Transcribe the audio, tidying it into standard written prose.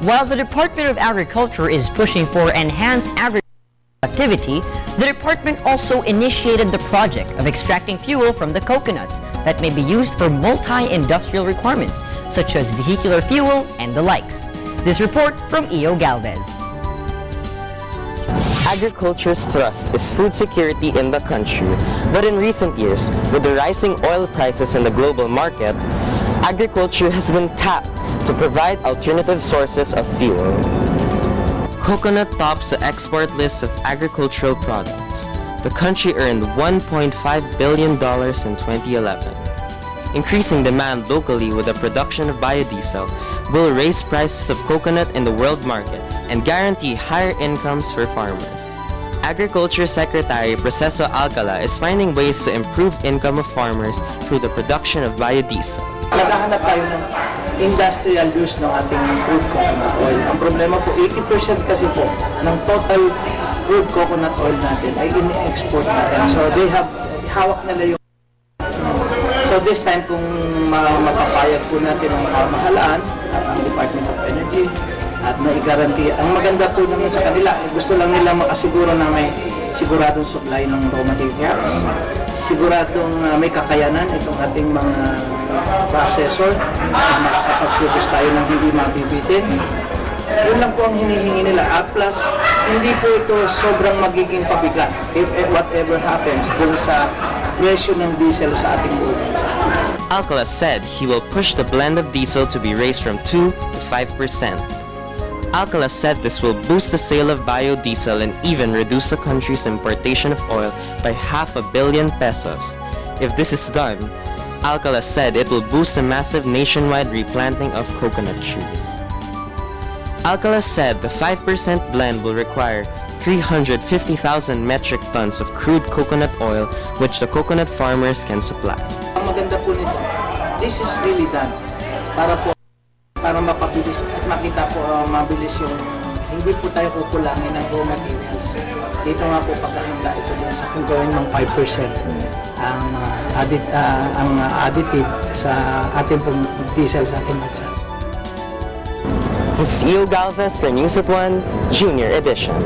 While the Department of Agriculture is pushing for enhanced agricultural activity, the department also initiated the project of extracting fuel from the coconuts that may be used for multi-industrial requirements, such as vehicular fuel and the likes. This report from Io Galvez. Agriculture's thrust is food security in the country, but in recent years, with the rising oil prices in the global market, agriculture has been tapped to provide alternative sources of fuel. Coconut tops the export list of agricultural products. The country earned $1.5 billion in 2011. Increasing demand locally with the production of biodiesel will raise prices of coconut in the world market and guarantee higher incomes for farmers. Agriculture Secretary Proceso Alcala is finding ways to improve income of farmers through the production of biodiesel. Naghahanap tayo ng industrial use ng ating crude coconut oil. Ang problema po, 80% kasi po ng total crude coconut oil natin ay ini-export natin. So they have, hawak nila yung... So this time kung mapapayag po natin ang pamahalaan at ang Department of Energy at mai-guarantee, ang maganda po naman sa kanila, gusto lang nila makasiguro na may siguradong supply ng raw materials, siguradong may kakayanan itong ating mga processor na makakapag-produce tayo ng hindi mabibitin. Yun lang po ang hinihingi nila. Plus, hindi po ito sobrang magiging pabigat if whatever happens dun sa presyo ng diesel sa ating buong bansa. Alcala said he will push the blend of diesel to be raised from 2 to 5%. Alcala said this will boost the sale of biodiesel and even reduce the country's importation of oil by $500 million pesos. If this is done, Alcala said it will boost a massive nationwide replanting of coconut trees. Alcala said the 5% blend will require 350,000 metric tons of crude coconut oil which the coconut farmers can supply. Ang maganda po nito, this is really done para mapabilis at makita po mabilis yung hindi po tayo kukulangin ng raw materials. Dito nga po pagkahanda ito din sa kung gawin ng 5% ang additive sa ating pong diesel sa ating bansa. This is Io Galvez for News at 1 Junior Edition.